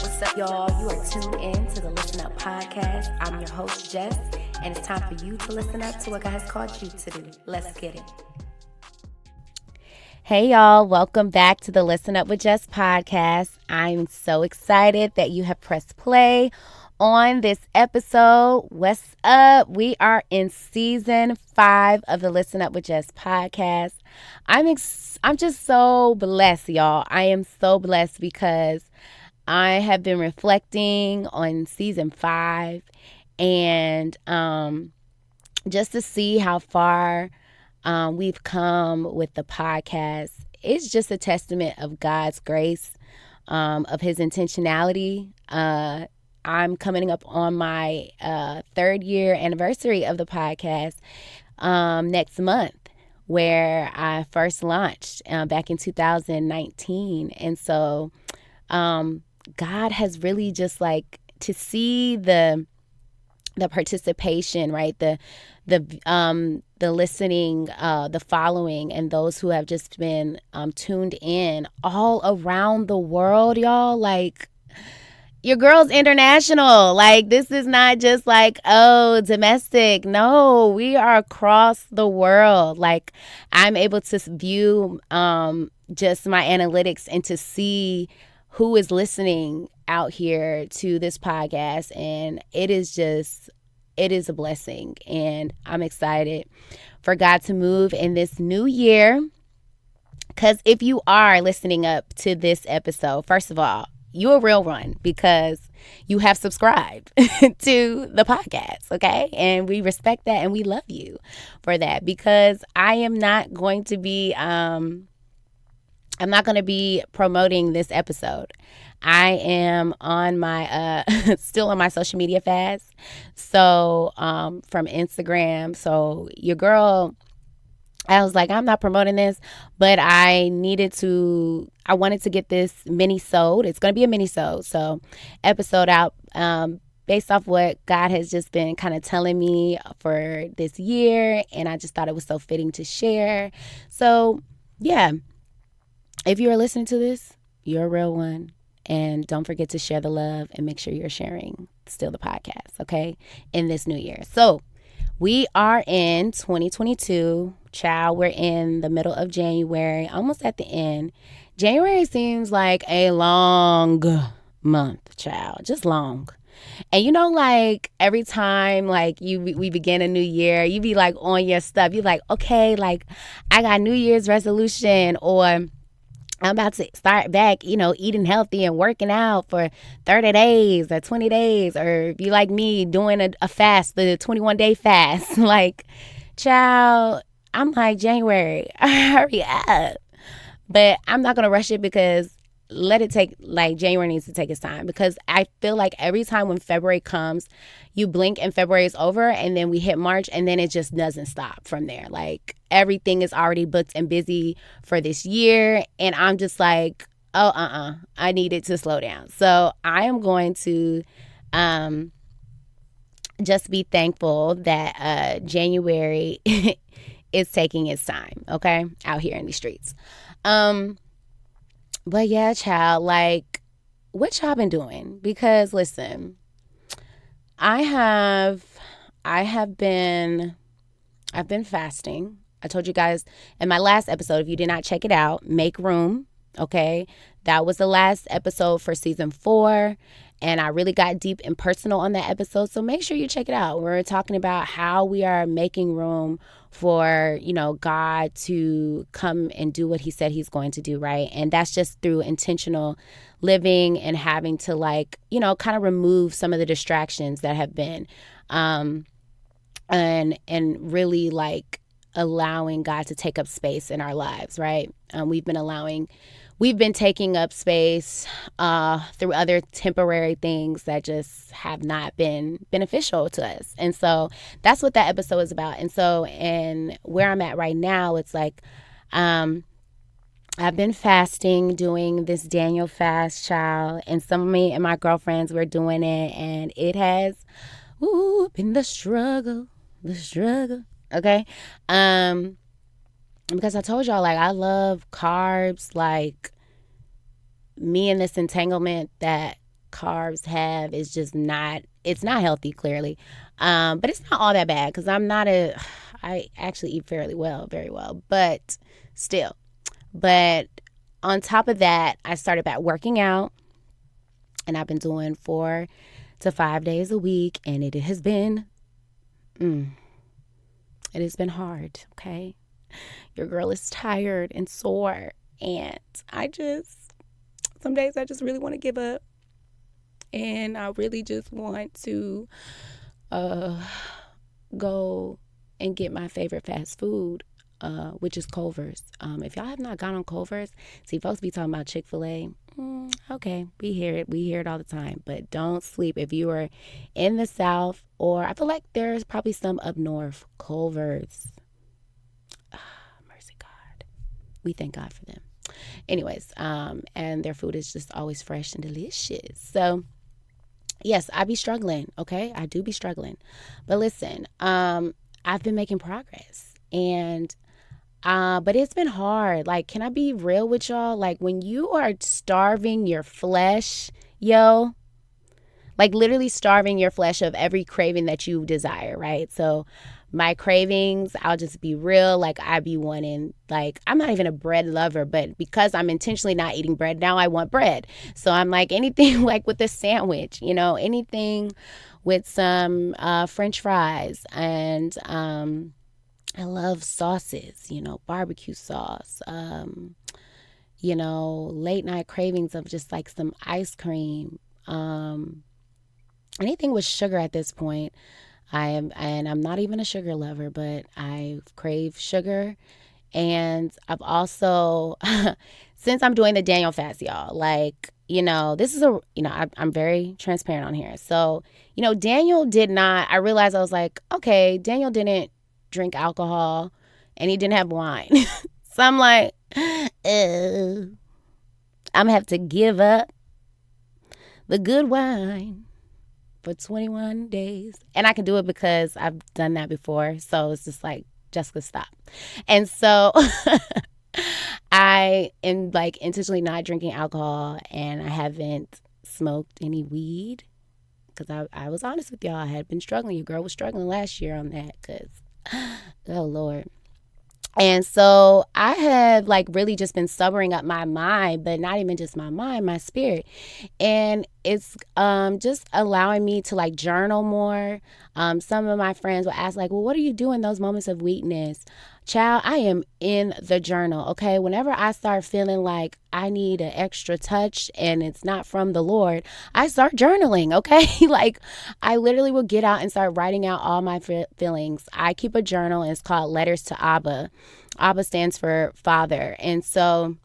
What's up, y'all? You are tuned in to the Listen Up podcast. I'm your host, Jess, and it's time for you to listen up to what God has called you to do. Let's get it. Hey, y'all. Welcome back to the Listen Up with Jess podcast. I'm so excited that you have pressed play on this episode. What's up? We are in season 5 of the Listen Up with Jess podcast. I'm just so blessed, y'all. I am so blessed because I have been reflecting on season 5 and just to see how far we've come with the podcast. It's just a testament of God's grace, of his intentionality. I'm coming up on my 3rd year anniversary of the podcast next month, where I first launched back in 2019. And so God has really just like to see the participation, right? The listening, the following, and those who have just been tuned in all around the world, y'all. Like, your girl's international. Like, this is not just like, oh, domestic. No, we are across the world. Like, I'm able to view just my analytics and to see who is listening out here to this podcast. And it is a blessing. And I'm excited for God to move in this new year. Because if you are listening up to this episode, first of all, you're a real one because you have subscribed to the podcast, okay? And we respect that and we love you for that, because I am not going to be promoting this episode. I am on my still on my social media fast. So from Instagram. So your girl, I was like, I'm not promoting this, but I wanted to get this Minisode. It's going to be a Minisode. So episode out based off what God has just been kind of telling me for this year. And I just thought it was so fitting to share. So yeah, if you are listening to this, you're a real one. And don't forget to share the love and make sure you're sharing still the podcast, okay, in this new year. So we are in 2022. Child, we're in the middle of January, almost at the end. January seems like a long month, child, just long. And you know, like every time like we begin a new year, you be like on your stuff. You like, okay, like I got New Year's resolution, or I'm about to start back, eating healthy and working out for 30 days or 20 days. Or if you like me, doing a fast, the 21-day fast. Like, child, I'm like, January, hurry up. But I'm not going to rush it, because January needs to take its time. Because I feel like every time when February comes, you blink and February is over, and then we hit March, and then it just doesn't stop from there. Like, everything is already booked and busy for this year, and I'm just like, I need it to slow down. So I am going to just be thankful that January is taking its time, okay, out here in the streets. But yeah, child, like, what y'all been doing? Because listen, I've been fasting. I told you guys in my last episode, if you did not check it out, Make Room, okay? That was the last episode for season 4. And I really got deep and personal on that episode. So make sure you check it out. We're talking about how we are making room for, God to come and do what he said he's going to do, right? And that's just through intentional living and having to kind of remove some of the distractions that have been and really allowing God to take up space in our lives, right? We've been taking up space through other temporary things that just have not been beneficial to us. And so that's what that episode is about. And so, and where I'm at right now, it's like, I've been fasting, doing this Daniel fast, child. And some of me and my girlfriends were doing it, and it has been the struggle. Okay. Because I told y'all, I love carbs, me in this entanglement that carbs have is just not, it's not healthy, clearly. But it's not all that bad because I actually eat fairly well, very well, but still. But on top of that, I started back working out, and I've been doing 4 to 5 days a week, and it has been hard, okay? Your girl is tired and sore, and some days I just really want to give up, and I really just want to go and get my favorite fast food, which is Culver's. If y'all have not gone on Culver's, see, folks be talking about Chick-fil-A. Okay, we hear it all the time, but don't sleep. If you are in the South, or I feel like there's probably some up north, Culver's. Mercy God. We thank God for them. Anyways, and their food is just always fresh and delicious. So yes, I be struggling, okay? I do be struggling. But listen, I've been making progress, and but it's been hard. Like, can I be real with y'all? Like, when you are starving your flesh, yo, like literally starving your flesh of every craving that you desire, right? So my cravings, I'll just be real, like I be wanting, like, I'm not even a bread lover, but because I'm intentionally not eating bread, now I want bread. So I'm like, anything like with a sandwich, anything with some French fries, and I love sauces, barbecue sauce, late night cravings of just like some ice cream, anything with sugar at this point. And I'm not even a sugar lover, but I crave sugar. And I've also, since I'm doing the Daniel fast, y'all, like, this is I'm very transparent on here. So, Daniel did not, I realized, I was like, okay, Daniel didn't drink alcohol and he didn't have wine. So I'm like, I'm gonna have to give up the good wine for 21 days. And I can do it because I've done that before. So it's just like, Jessica, stop. And so I am like intentionally not drinking alcohol, and I haven't smoked any weed because I was honest with y'all. I had been struggling. Your girl was struggling last year on that because, oh Lord. And so I have like really just been sobering up my mind, but not even just my mind, my spirit. And it's just allowing me to like journal more. Some of my friends will ask like, well, what are you doing those moments of weakness? Child, I am in the journal, okay? Whenever I start feeling like I need an extra touch and it's not from the Lord, I start journaling, okay? Like, I literally will get out and start writing out all my feelings. I keep a journal, and it's called Letters to Abba. Abba stands for Father. And so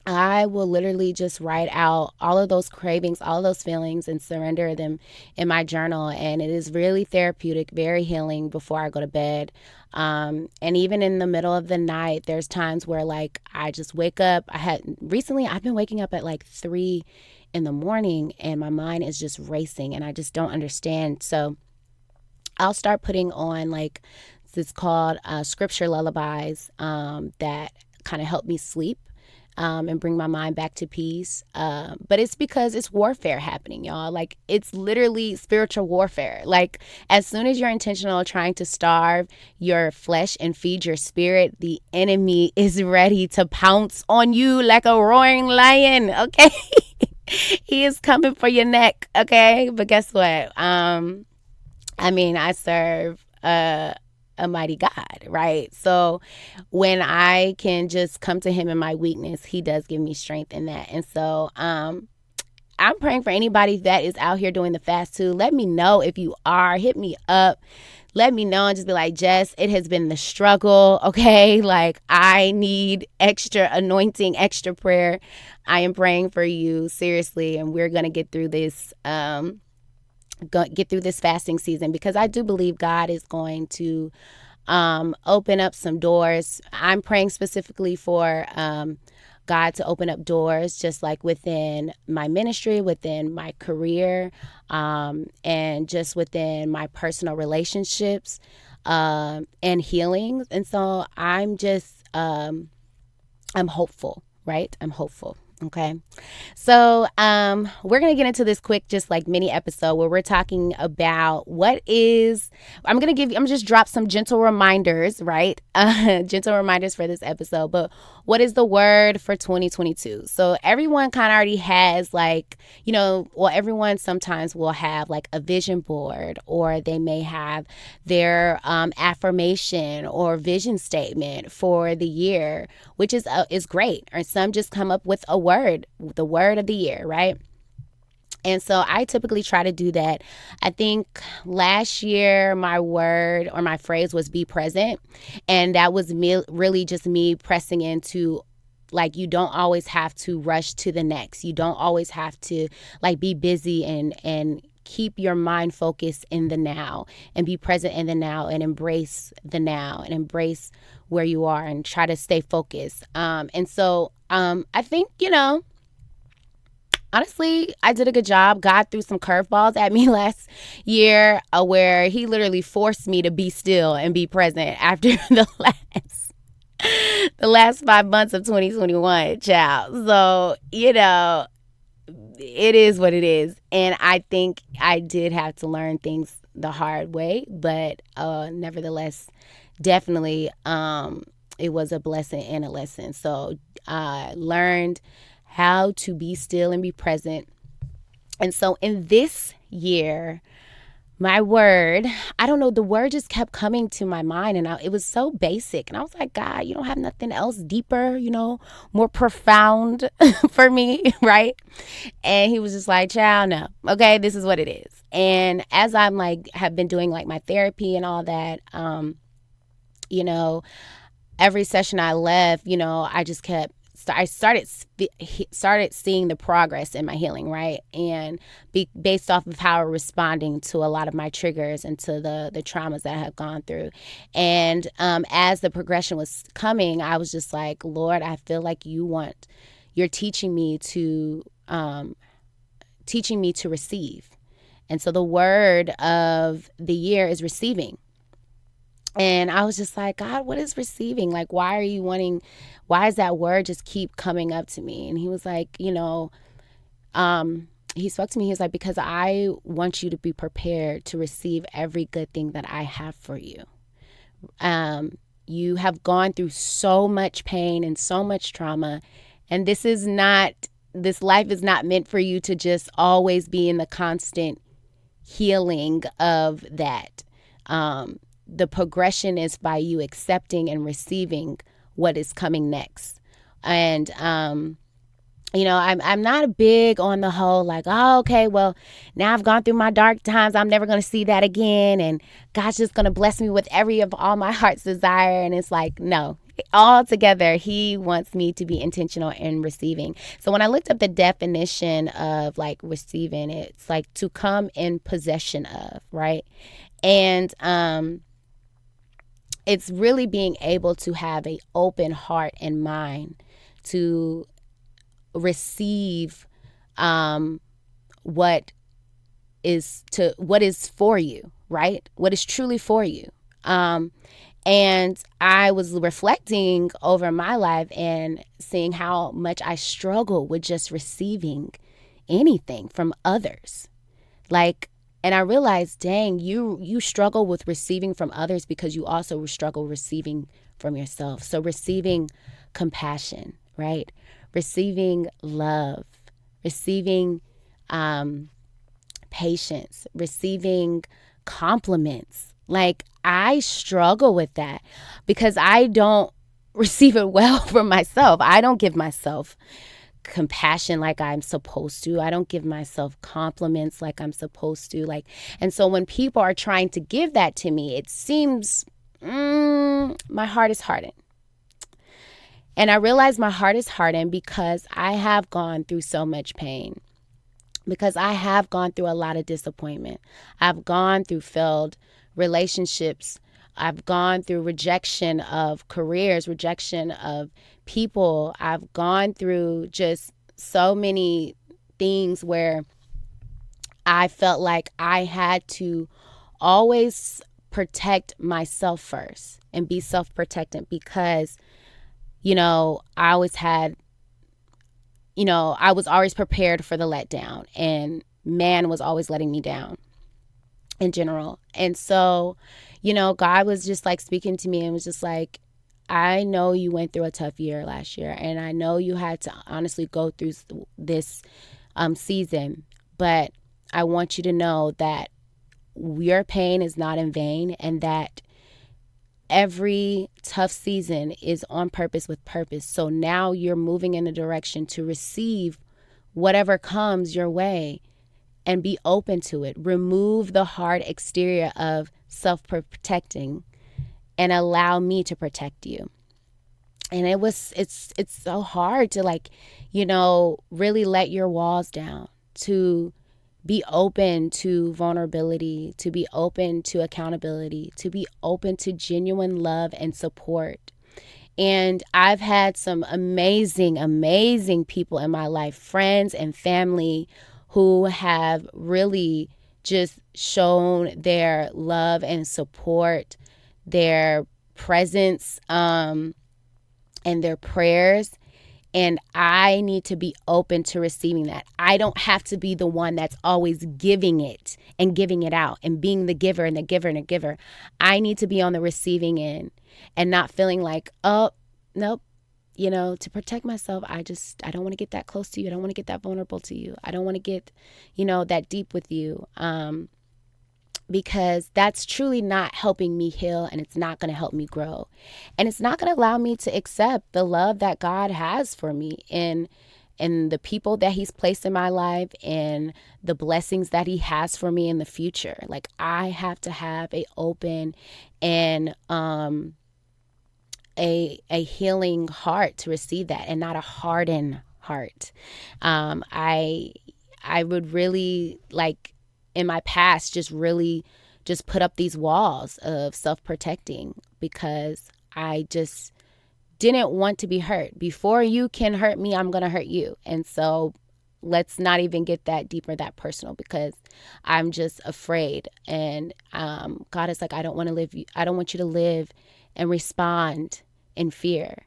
I will literally just write out all of those cravings, all of those feelings, and surrender them in my journal. And it is really therapeutic, very healing before I go to bed. And even in the middle of the night, there's times where like I just wake up. Recently I've been waking up at like 3 in the morning, and my mind is just racing, and I just don't understand. So I'll start putting on like, it's called scripture lullabies that kind of help me sleep. And bring my mind back to peace. But it's because it's warfare happening, y'all. Like, it's literally spiritual warfare. Like, as soon as you're intentional trying to starve your flesh and feed your spirit, the enemy is ready to pounce on you like a roaring lion, okay? He is coming for your neck, okay? But guess what? I serve a mighty God, right? So when I can just come to him in my weakness, he does give me strength in that. And so I'm praying for anybody that is out here doing the fast too. Let me know if you are. Hit me up. Let me know, and just be like, Jess, it has been the struggle, okay? Like, I need extra anointing, extra prayer. I am praying for you, seriously, and we're going to get through this fasting season, because I do believe God is going to open up some doors. I'm praying specifically for God to open up doors, just like within my ministry, within my career, and just within my personal relationships, and healings. And so I'm just I'm hopeful, right? I'm hopeful. Okay. So, we're going to get into this quick, just like mini episode where we're talking about I'm just drop some gentle reminders, right? Gentle reminders for this episode, but what is the word for 2022? So everyone kind of already has everyone sometimes will have like a vision board, or they may have their affirmation or vision statement for the year, which is great. Or some just come up with a word, the word of the year, right? And so I typically try to do that. I think last year my word or my phrase was be present. And that was really just me pressing into, like, you don't always have to rush to the next. You don't always have to like be busy, and keep your mind focused in the now, and be present in the now, and embrace the now, and embrace where you are, and try to stay focused. I think, honestly, I did a good job. God threw some curveballs at me last year, where he literally forced me to be still and be present after the last 5 months of 2021, child. So, it is what it is. And I think I did have to learn things the hard way, but nevertheless, definitely it was a blessing and a lesson. So I learned how to be still and be present. And so in this year, my word, I don't know, the word just kept coming to my mind, and it was so basic. And I was like, God, you don't have nothing else deeper, more profound for me, right? And he was just like, child, no. Okay, this is what it is. And as I'm like, have been doing like my therapy and all that, you know, every session I left, I just kept, I started seeing the progress in my healing, right? And based off of how I'm responding to a lot of my triggers and to the traumas that I have gone through. And as the progression was coming, I was just like, Lord, I feel like you're teaching me to receive. And so the word of the year is receiving. And I was just like, God, what is receiving? Like, why is that word just keep coming up to me? And he was like, he spoke to me. He was like, because I want you to be prepared to receive every good thing that I have for you. You have gone through so much pain and so much trauma. And this life is not meant for you to just always be in the constant healing of that. The progression is by you accepting and receiving what is coming next. And, I'm not big on the whole like, oh, okay, well, now I've gone through my dark times. I'm never going to see that again. And God's just going to bless me with all my heart's desire. And it's like, no, all together, he wants me to be intentional in receiving. So when I looked up the definition of like receiving, it's like to come in possession of, right? And, it's really being able to have an open heart and mind to receive what is for you, right? What is truly for you. And I was reflecting over my life and seeing how much I struggle with just receiving anything from others. And I realized, dang, you struggle with receiving from others because you also struggle receiving from yourself. So receiving compassion, right? Receiving love, receiving patience, receiving compliments. Like, I struggle with that because I don't receive it well from myself. I don't give myself compassion like I'm supposed to. I don't give myself compliments like I'm supposed to. And so when people are trying to give that to me, it seems my heart is hardened. And I realize my heart is hardened because I have gone through so much pain, because I have gone through a lot of disappointment. I've gone through failed relationships. I've gone through rejection of careers, rejection of people. I've gone through just so many things where I felt like I had to always protect myself first and be self-protectant because, I always had I was always prepared for the letdown, and man was always letting me down in general. And so, God was just like speaking to me and was just like, I know you went through a tough year last year, and I know you had to honestly go through this season, but I want you to know that your pain is not in vain, and that every tough season is on purpose with purpose. So now you're moving in a direction to receive whatever comes your way and be open to it. Remove the hard exterior of self-protecting and allow me to protect you. And it's so hard to really let your walls down, to be open to vulnerability, to be open to accountability, to be open to genuine love and support. And I've had some amazing, amazing people in my life, friends and family, who have really just shown their love and support, their presence, and their prayers. And I need to be open to receiving that. I don't have to be the one that's always giving it and giving it out and being the giver and the giver and the giver. I need to be on the receiving end and not feeling like, oh, nope. To protect myself, I don't want to get that close to you. I don't want to get that vulnerable to you. I don't want to get, that deep with you. Because that's truly not helping me heal, and it's not going to help me grow. And it's not going to allow me to accept the love that God has for me and the people that he's placed in my life and the blessings that he has for me in the future. Like, I have to have a open and a healing heart to receive that, and not a hardened heart. I would really in my past just put up these walls of self-protecting because I just didn't want to be hurt. Before you can hurt me, I'm going to hurt you. And so let's not even get that deeper, that personal, because I'm just afraid. And God is like, I don't want you to live and respond in fear.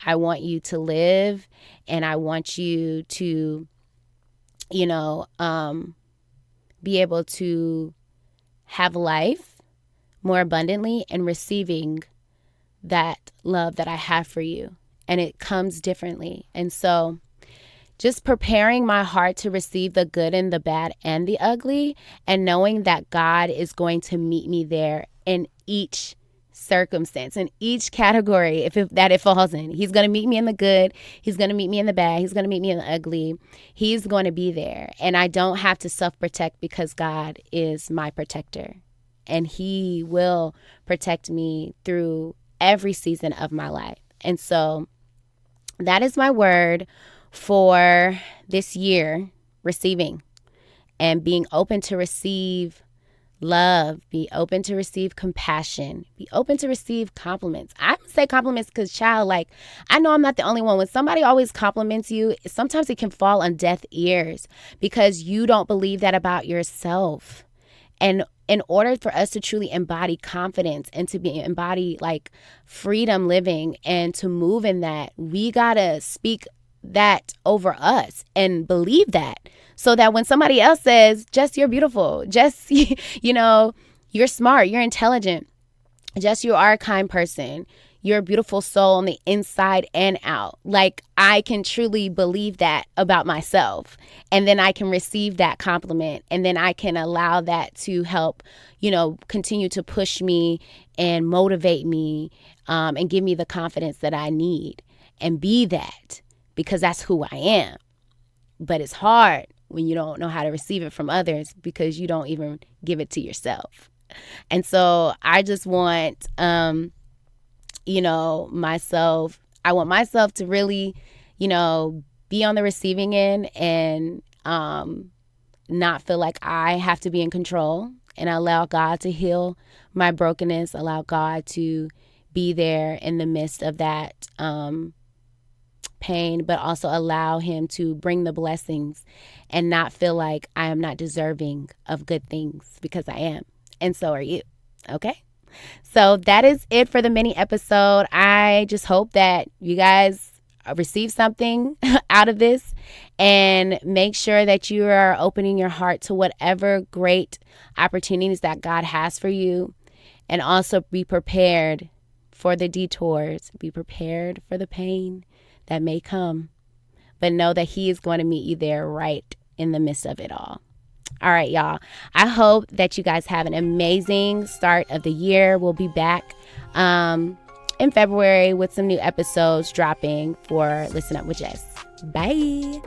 I want you to live, and I want you to, be able to have life more abundantly and receiving that love that I have for you. And it comes differently. And so just preparing my heart to receive the good and the bad and the ugly, and knowing that God is going to meet me there in each circumstance, in each category that it falls in. He's going to meet me in the good. He's going to meet me in the bad. He's going to meet me in the ugly. He's going to be there. And I don't have to self-protect, because God is my protector. And he will protect me through every season of my life. And so that is my word for this year: receiving, and being open to receive love, be open to receive compassion, be open to receive compliments. I say compliments because, child, I know I'm not the only one. When somebody always compliments you, sometimes it can fall on deaf ears because you don't believe that about yourself. And in order for us to truly embody confidence and to embody freedom living and to move in that, we gotta speak that over us and believe that, so that when somebody else says, Jess, you're beautiful, Jess, you're smart, you're intelligent, Jess, you are a kind person, you're a beautiful soul on the inside and out. I can truly believe that about myself, and then I can receive that compliment, and then I can allow that to help, continue to push me and motivate me, and give me the confidence that I need, and be that, because that's who I am. But it's hard when you don't know how to receive it from others, because you don't even give it to yourself. And so I just want, I want myself to really, be on the receiving end, and not feel like I have to be in control, and allow God to heal my brokenness, allow God to be there in the midst of that pain, but also allow him to bring the blessings, and not feel like I am not deserving of good things, because I am. And so are you. Okay. So that is it for the mini episode. I just hope that you guys receive something out of this, and make sure that you are opening your heart to whatever great opportunities that God has for you. And also be prepared for the detours. Be prepared for the pain that may come. But know that He is going to meet you there right in the midst of it all. All right, y'all. I hope that you guys have an amazing start of the year. We'll be back in February with some new episodes dropping for Listen Up with Jess. Bye.